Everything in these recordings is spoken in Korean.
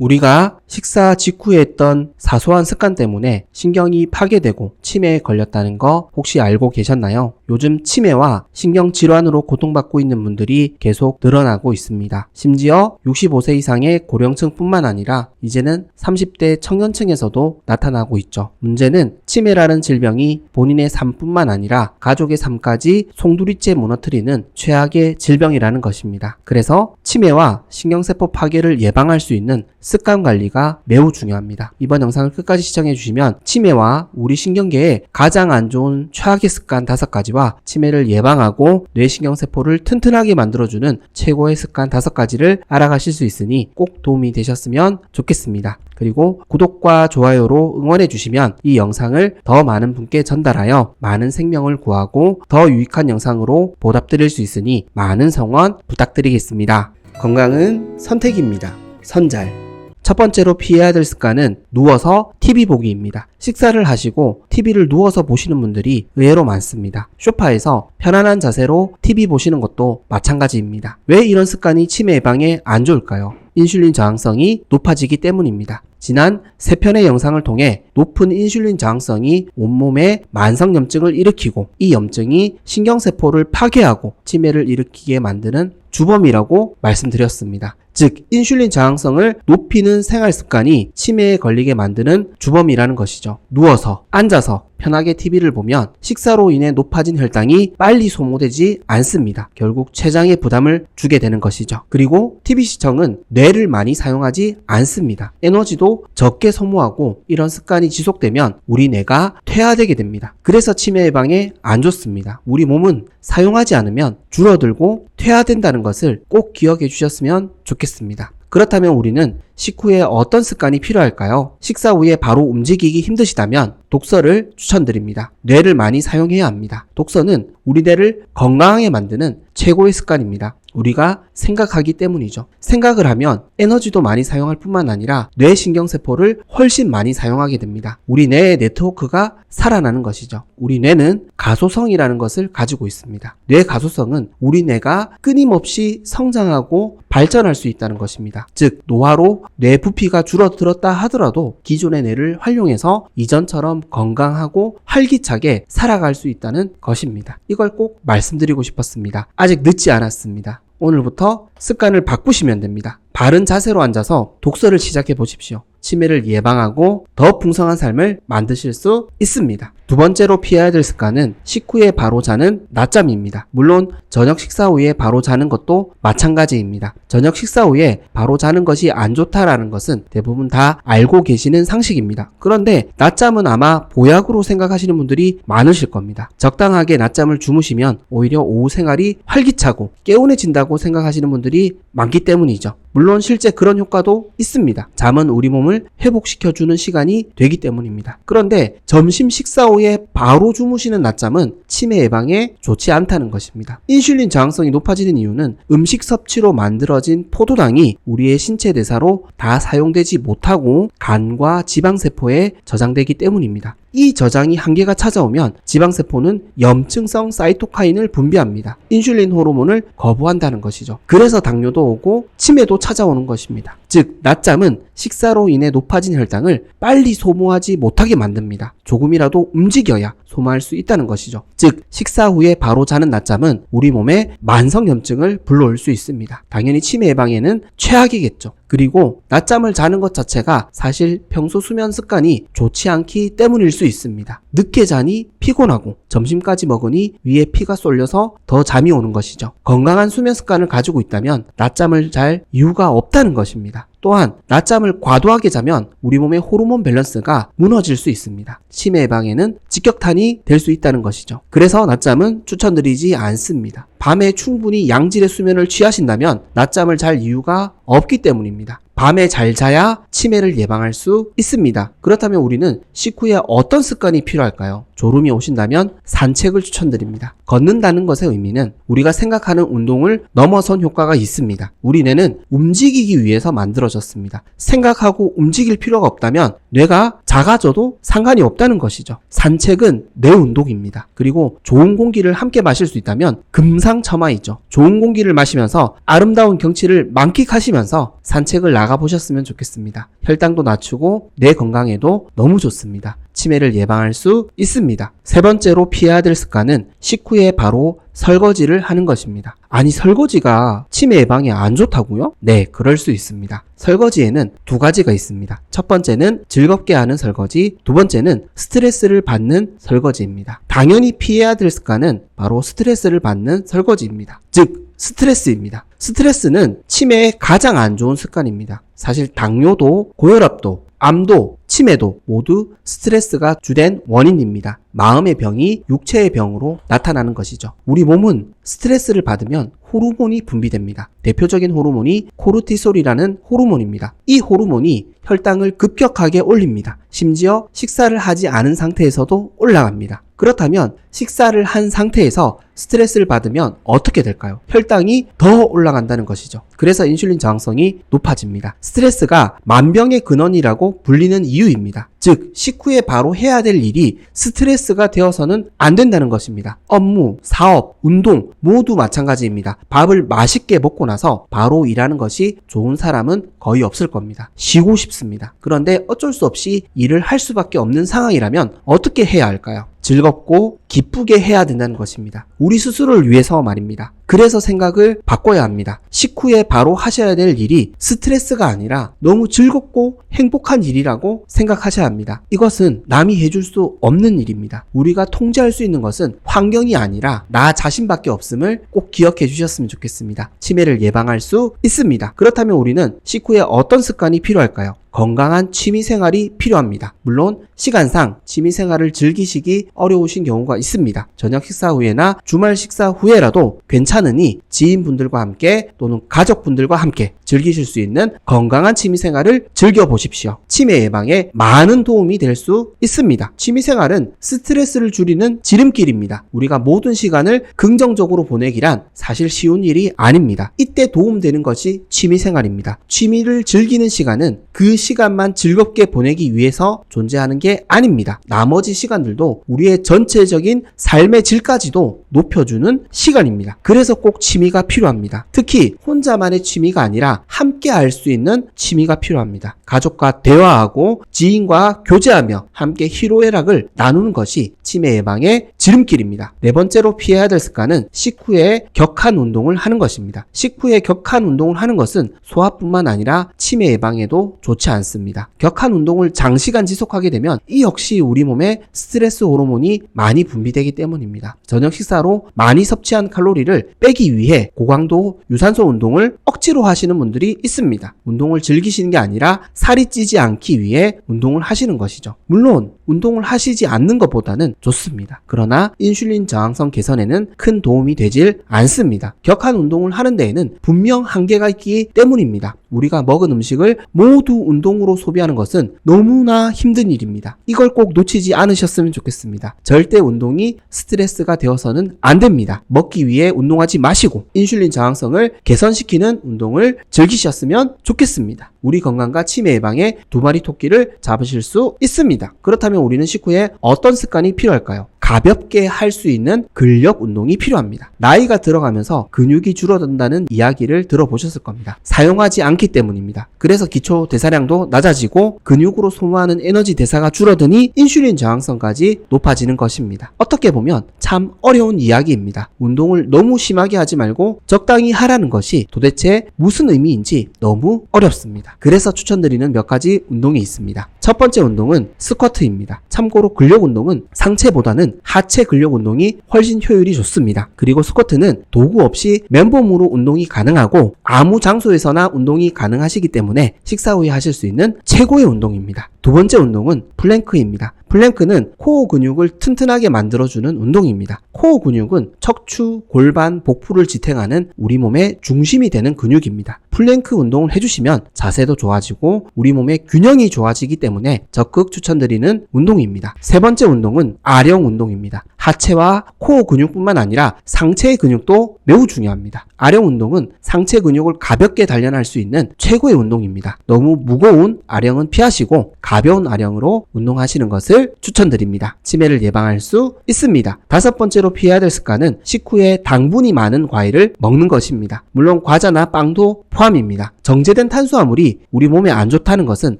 우리가 식사 직후에 했던 사소한 습관 때문에 신경이 파괴되고 치매에 걸렸다는 거 혹시 알고 계셨나요? 요즘 치매와 신경질환으로 고통받고 있는 분들이 계속 늘어나고 있습니다. 심지어 65세 이상의 고령층뿐만 아니라 이제는 30대 청년층에서도 나타나고 있죠. 문제는 치매라는 질병이 본인의 삶뿐만 아니라 가족의 삶까지 송두리째 무너뜨리는 최악의 질병이라는 것입니다. 그래서 치매와 신경세포 파괴를 예방할 수 있는 습관 관리가 매우 중요합니다. 이번 영상을 끝까지 시청해 주시면 치매와 우리 신경계에 가장 안 좋은 최악의 습관 5가지와 치매를 예방하고 뇌신경세포를 튼튼하게 만들어주는 최고의 습관 5가지를 알아가실 수 있으니 꼭 도움이 되셨으면 좋겠습니다. 그리고 구독과 좋아요로 응원해 주시면 이 영상을 더 많은 분께 전달하여 많은 생명을 구하고 더 유익한 영상으로 보답드릴 수 있으니 많은 성원 부탁드리겠습니다. 건강은 선택입니다. 선잘. 첫 번째로 피해야 될 습관은 누워서 TV 보기입니다. 식사를 하시고 TV를 누워서 보시는 분들이 의외로 많습니다. 소파에서 편안한 자세로 TV 보시는 것도 마찬가지입니다. 왜 이런 습관이 치매 예방에 안 좋을까요? 인슐린 저항성이 높아지기 때문입니다. 지난 3편의 영상을 통해 높은 인슐린 저항성이 온몸에 만성염증을 일으키고 이 염증이 신경세포를 파괴하고 치매를 일으키게 만드는 주범이라고 말씀드렸습니다. 즉 인슐린 저항성을 높이는 생활습관이 치매에 걸리게 만드는 주범이라는 것이죠. 누워서, 앉아서 편하게 TV를 보면 식사로 인해 높아진 혈당이 빨리 소모되지 않습니다. 결국 췌장에 부담을 주게 되는 것이죠. 그리고 TV 시청은 뇌를 많이 사용하지 않습니다. 에너지도 적게 소모하고 이런 습관이 지속되면 우리 뇌가 퇴화되게 됩니다. 그래서 치매 예방에 안 좋습니다. 우리 몸은 사용하지 않으면 줄어들고 퇴화된다는 것을 꼭 기억해 주셨으면 좋겠습니다. 그렇다면 우리는 식후에 어떤 습관이 필요할까요? 식사 후에 바로 움직이기 힘드시다면 독서를 추천드립니다. 뇌를 많이 사용해야 합니다. 독서는 우리 뇌를 건강하게 만드는 최고의 습관입니다. 우리가 생각하기 때문이죠. 생각을 하면 에너지도 많이 사용할 뿐만 아니라 뇌신경세포를 훨씬 많이 사용하게 됩니다. 우리 뇌의 네트워크가 살아나는 것이죠. 우리 뇌는 가소성이라는 것을 가지고 있습니다. 뇌 가소성은 우리 뇌가 끊임없이 성장하고 발전할 수 있다는 것입니다. 즉 노화로 뇌 부피가 줄어들었다 하더라도 기존의 뇌를 활용해서 이전처럼 건강하고 활기차게 살아갈 수 있다는 것입니다. 이걸 꼭 말씀드리고 싶었습니다. 아직 늦지 않았습니다. 오늘부터 습관을 바꾸시면 됩니다. 바른 자세로 앉아서 독서를 시작해 보십시오. 치매를 예방하고 더 풍성한 삶을 만드실 수 있습니다. 두 번째로 피해야 될 습관은 식후에 바로 자는 낮잠입니다. 물론 저녁 식사 후에 바로 자는 것도 마찬가지입니다. 저녁 식사 후에 바로 자는 것이 안 좋다라는 것은 대부분 다 알고 계시는 상식입니다. 그런데 낮잠은 아마 보약으로 생각하시는 분들이 많으실 겁니다. 적당하게 낮잠을 주무시면 오히려 오후 생활이 활기차고 개운해진다고 생각하시는 분들이 많기 때문이죠. 물론 실제 그런 효과도 있습니다. 잠은 우리 몸을 회복시켜주는 시간이 되기 때문입니다. 그런데 점심 식사 후에 바로 주무시는 낮잠은 치매 예방에 좋지 않다는 것입니다. 인슐린 저항성이 높아지는 이유는 음식 섭취로 만들어진 포도당이 우리의 신체 대사로 다 사용되지 못하고 간과 지방세포에 저장되기 때문입니다. 이 저장이 한계가 찾아오면 지방세포는 염증성 사이토카인을 분비합니다. 인슐린 호르몬을 거부한다는 것이죠. 그래서 당뇨도 오고 치매도 찾아오는 것입니다. 즉 낮잠은 식사로 인해 높아진 혈당을 빨리 소모하지 못하게 만듭니다. 조금이라도 움직여야 소모할 수 있다는 것이죠. 즉 식사 후에 바로 자는 낮잠은 우리 몸에 만성염증을 불러올 수 있습니다. 당연히 치매 예방에는 최악이겠죠. 그리고 낮잠을 자는 것 자체가 사실 평소 수면 습관이 좋지 않기 때문일 수 있습니다. 늦게 자니 피곤하고 점심까지 먹으니 위에 피가 쏠려서 더 잠이 오는 것이죠. 건강한 수면 습관을 가지고 있다면 낮잠을 잘 이유가 없다는 것입니다. 또한 낮잠을 과도하게 자면 우리 몸의 호르몬 밸런스가 무너질 수 있습니다. 치매 예방에는 직격탄이 될 수 있다는 것이죠. 그래서 낮잠은 추천드리지 않습니다. 밤에 충분히 양질의 수면을 취하신다면 낮잠을 잘 이유가 없기 때문입니다. 밤에 잘 자야 치매를 예방할 수 있습니다. 그렇다면 우리는 식후에 어떤 습관이 필요할까요? 졸음이 오신다면 산책을 추천드립니다. 걷는다는 것의 의미는 우리가 생각하는 운동을 넘어선 효과가 있습니다. 우리 뇌는 움직이기 위해서 만들어졌습니다. 생각하고 움직일 필요가 없다면 뇌가 작아져도 상관이 없다는 것이죠. 산책은 뇌 운동입니다. 그리고 좋은 공기를 함께 마실 수 있다면 금상첨화이죠. 좋은 공기를 마시면서 아름다운 경치를 만끽하시면서 산책을 나가보셨으면 좋겠습니다. 혈당도 낮추고 뇌 건강에도 너무 좋습니다. 치매를 예방할 수 있습니다. 세 번째로 피해야 될 습관은 식후에 바로 설거지를 하는 것입니다. 아니, 설거지가 치매 예방에 안 좋다고요? 네, 그럴 수 있습니다. 설거지에는 두 가지가 있습니다. 첫 번째는 즐겁게 하는 설거지, 두 번째는 스트레스를 받는 설거지입니다. 당연히 피해야 될 습관은 바로 스트레스를 받는 설거지입니다. 즉, 스트레스입니다. 스트레스는 치매에 가장 안 좋은 습관입니다. 사실 당뇨도, 고혈압도, 암도, 치매도 모두 스트레스가 주된 원인입니다. 마음의 병이 육체의 병으로 나타나는 것이죠. 우리 몸은 스트레스를 받으면 호르몬이 분비됩니다. 대표적인 호르몬이 코르티솔이라는 호르몬입니다. 이 호르몬이 혈당을 급격하게 올립니다. 심지어 식사를 하지 않은 상태에서도 올라갑니다. 그렇다면 식사를 한 상태에서 스트레스를 받으면 어떻게 될까요? 혈당이 더 올라간다는 것이죠. 그래서 인슐린 저항성이 높아집니다. 스트레스가 만병의 근원이라고 불리는 이유입니다. 즉, 식후에 바로 해야 될 일이 스트레스가 되어서는 안 된다는 것입니다. 업무, 사업, 운동 모두 마찬가지입니다. 밥을 맛있게 먹고 나서 바로 일하는 것이 좋은 사람은 거의 없을 겁니다. 쉬고 싶습니다. 그런데 어쩔 수 없이 일을 할 수밖에 없는 상황이라면 어떻게 해야 할까요? 즐겁고 기쁘게 해야 된다는 것입니다. 우리 스스로를 위해서 말입니다. 그래서 생각을 바꿔야 합니다. 식후에 바로 하셔야 될 일이 스트레스가 아니라 너무 즐겁고 행복한 일이라고 생각하셔야 합니다. 이것은 남이 해줄 수 없는 일입니다. 우리가 통제할 수 있는 것은 환경이 아니라 나 자신밖에 없음을 꼭 기억해 주셨으면 좋겠습니다. 치매를 예방할 수 있습니다. 그렇다면 우리는 식후에 어떤 습관이 필요할까요? 건강한 취미생활이 필요합니다. 물론 시간상 취미생활을 즐기시기 어려우신 경우가 있습니다. 저녁 식사 후에나 주말 식사 후에라도 괜찮으니 지인분들과 함께 또는 가족분들과 함께 즐기실 수 있는 건강한 취미생활을 즐겨보십시오. 치매 예방에 많은 도움이 될 수 있습니다. 취미생활은 스트레스를 줄이는 지름길입니다. 우리가 모든 시간을 긍정적으로 보내기란 사실 쉬운 일이 아닙니다. 이때 도움되는 것이 취미생활입니다. 취미를 즐기는 시간은 그 시간만 즐겁게 보내기 위해서 존재하는 게 아닙니다. 나머지 시간들도 우리의 전체적인 삶의 질까지도 높여주는 시간입니다. 그래서 꼭 취미가 필요합니다. 특히 혼자만의 취미가 아니라 함께 할 수 있는 취미가 필요합니다. 가족과 대화하고 지인과 교제하며 함께 희로애락을 나누는 것이 치매 예방의 지름길입니다. 네 번째로 피해야 될 습관은 식후에 격한 운동을 하는 것입니다. 식후에 격한 운동을 하는 것은 소화뿐만 아니라 치매 예방에도 좋지 않습니다. 격한 운동을 장시간 지속하게 되면 이 역시 우리 몸에 스트레스 호르몬이 많이 분비되기 때문입니다. 저녁 식사로 많이 섭취한 칼로리를 빼기 위해 고강도 유산소 운동을 억지로 하시는 분들이 있습니다. 운동을 즐기시는 게 아니라 살이 찌지 않기 위해 운동을 하시는 것이죠. 물론 운동을 하시지 않는 것보다는 좋습니다. 그러나 인슐린 저항성 개선에는 큰 도움이 되질 않습니다. 격한 운동을 하는 데에는 분명 한계가 있기 때문입니다. 우리가 먹은 음식을 모두 운동으로 소비하는 것은 너무나 힘든 일입니다. 이걸 꼭 놓치지 않으셨으면 좋겠습니다. 절대 운동이 스트레스가 되어서는 안 됩니다. 먹기 위해 운동하지 마시고 인슐린 저항성을 개선시키는 운동을 즐기셨으면 좋겠습니다. 우리 건강과 치매 예방에 두 마리 토끼를 잡으실 수 있습니다. 그렇다면 우리는 식후에 어떤 습관이 필요할까요? 가볍게 할 수 있는 근력 운동이 필요합니다. 나이가 들어가면서 근육이 줄어든다는 이야기를 들어보셨을 겁니다. 사용하지 않기 때문입니다. 그래서 기초 대사량도 낮아지고 근육으로 소모하는 에너지 대사가 줄어드니 인슐린 저항성까지 높아지는 것입니다. 어떻게 보면 참 어려운 이야기입니다. 운동을 너무 심하게 하지 말고 적당히 하라는 것이 도대체 무슨 의미인지 너무 어렵습니다. 그래서 추천드리는 몇 가지 운동이 있습니다. 첫 번째 운동은 스쿼트입니다. 참고로 근력 운동은 상체보다는 하체 근력 운동이 훨씬 효율이 좋습니다. 그리고 스쿼트는 도구 없이 맨몸으로 운동이 가능하고 아무 장소에서나 운동이 가능하시기 때문에 식사 후에 하실 수 있는 최고의 운동입니다. 두 번째 운동은 플랭크입니다. 플랭크는 코어 근육을 튼튼하게 만들어주는 운동입니다. 코어 근육은 척추, 골반, 복부를 지탱하는 우리 몸의 중심이 되는 근육입니다. 플랭크 운동을 해주시면 자세도 좋아지고 우리 몸의 균형이 좋아지기 때문에 적극 추천드리는 운동입니다. 세 번째 운동은 아령 운동입니다. 하체와 코어 근육뿐만 아니라 상체 근육도 매우 중요합니다. 아령 운동은 상체 근육을 가볍게 단련할 수 있는 최고의 운동입니다. 너무 무거운 아령은 피하시고 가벼운 아령으로 운동하시는 것을 추천드립니다. 치매를 예방할 수 있습니다. 다섯 번째로 피해야 될 습관은 식후에 당분이 많은 과일을 먹는 것입니다. 물론 과자나 빵도 포함입니다. 정제된 탄수화물이 우리 몸에 안 좋다는 것은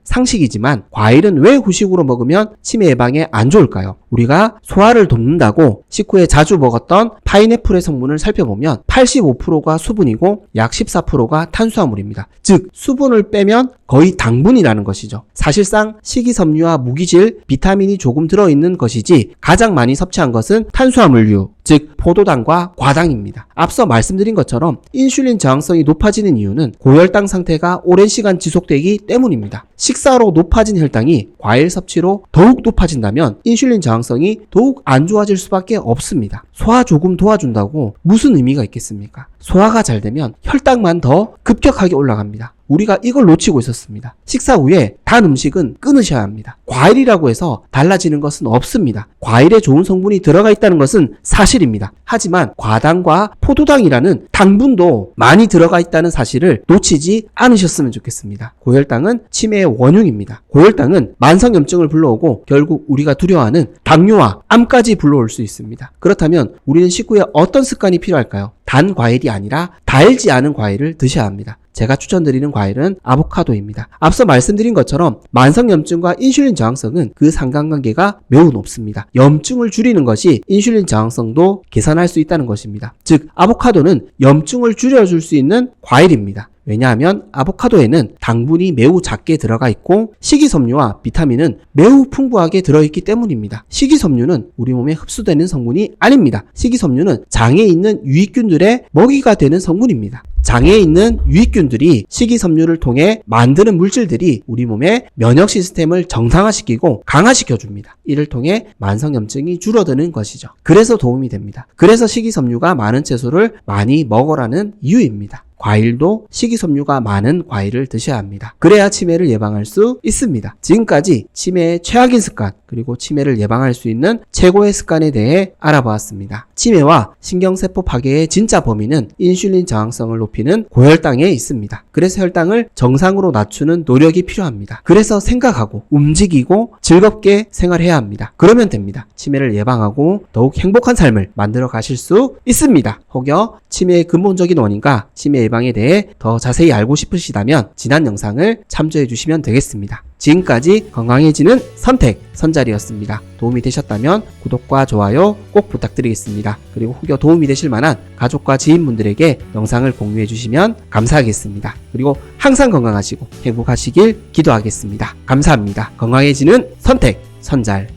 상식이지만 과일은 왜 후식으로 먹으면 치매 예방에 안 좋을까요? 우리가 소화를 돕는다고 식후에 자주 먹었던 파인애플의 성분을 살펴보면 85%가 수분이고 약 14%가 탄수화물입니다. 즉 수분을 빼면 거의 당분이라는 것이죠. 사실상 식이섬유와 무기질, 비타민이 조금 들어있는 것이지 가장 많이 섭취한 것은 탄수화물류, 즉 포도당과 과당입니다. 앞서 말씀드린 것처럼 인슐린 저항성이 높아지는 이유는 고혈당 상태가 오랜 시간 지속되기 때문입니다. 식사로 높아진 혈당이 과일 섭취로 더욱 높아진다면 인슐린 저항성이 더욱 안 좋아질 수밖에 없습니다. 소화 조금 도와준다고 무슨 의미가 있겠습니까? 소화가 잘 되면 혈당만 더 급격하게 올라갑니다. 우리가 이걸 놓치고 있었습니다. 식사 후에 단 음식은 끊으셔야 합니다. 과일이라고 해서 달라지는 것은 없습니다. 과일에 좋은 성분이 들어가 있다는 것은 사실입니다. 하지만 과당과 포도당이라는 당분도 많이 들어가 있다는 사실을 놓치지 않으셨으면 좋겠습니다. 고혈당은 치매의 원흉입니다. 고혈당은 만성염증을 불러오고 결국 우리가 두려워하는 당뇨와 암까지 불러올 수 있습니다. 그렇다면 우리는 식후에 어떤 습관이 필요할까요? 단 과일이 아니라 달지 않은 과일을 드셔야 합니다. 제가 추천드리는 과일은 아보카도입니다. 앞서 말씀드린 것처럼 만성염증과 인슐린 저항성은 그 상관관계가 매우 높습니다. 염증을 줄이는 것이 인슐린 저항성도 개선할 수 있다는 것입니다. 즉 아보카도는 염증을 줄여줄 수 있는 과일입니다. 왜냐하면 아보카도에는 당분이 매우 작게 들어가 있고 식이섬유와 비타민은 매우 풍부하게 들어있기 때문입니다. 식이섬유는 우리 몸에 흡수되는 성분이 아닙니다. 식이섬유는 장에 있는 유익균들의 먹이가 되는 성분입니다. 장에 있는 유익균들이 식이섬유를 통해 만드는 물질들이 우리 몸의 면역 시스템을 정상화시키고 강화시켜줍니다. 이를 통해 만성염증이 줄어드는 것이죠. 그래서 도움이 됩니다. 그래서 식이섬유가 많은 채소를 많이 먹으라는 이유입니다. 과일도 식이섬유가 많은 과일을 드셔야 합니다. 그래야 치매를 예방할 수 있습니다. 지금까지 치매의 최악인 습관, 그리고 치매를 예방할 수 있는 최고의 습관에 대해 알아보았습니다. 치매와 신경세포 파괴의 진짜 범인은 인슐린 저항성을 높이는 고혈당에 있습니다. 그래서 혈당을 정상으로 낮추는 노력이 필요합니다. 그래서 생각하고 움직이고 즐겁게 생활해야 합니다. 그러면 됩니다. 치매를 예방하고 더욱 행복한 삶을 만들어 가실 수 있습니다. 혹여 치매의 근본적인 원인과 치매 예방에 대해 더 자세히 알고 싶으시다면 지난 영상을 참조해 주시면 되겠습니다. 지금까지 건강해지는 선택 선잘이었습니다. 도움이 되셨다면 구독과 좋아요 꼭 부탁드리겠습니다. 그리고 혹여 도움이 되실 만한 가족과 지인분들에게 영상을 공유해 주시면 감사하겠습니다. 그리고 항상 건강하시고 행복하시길 기도하겠습니다. 감사합니다. 건강해지는 선택 선잘.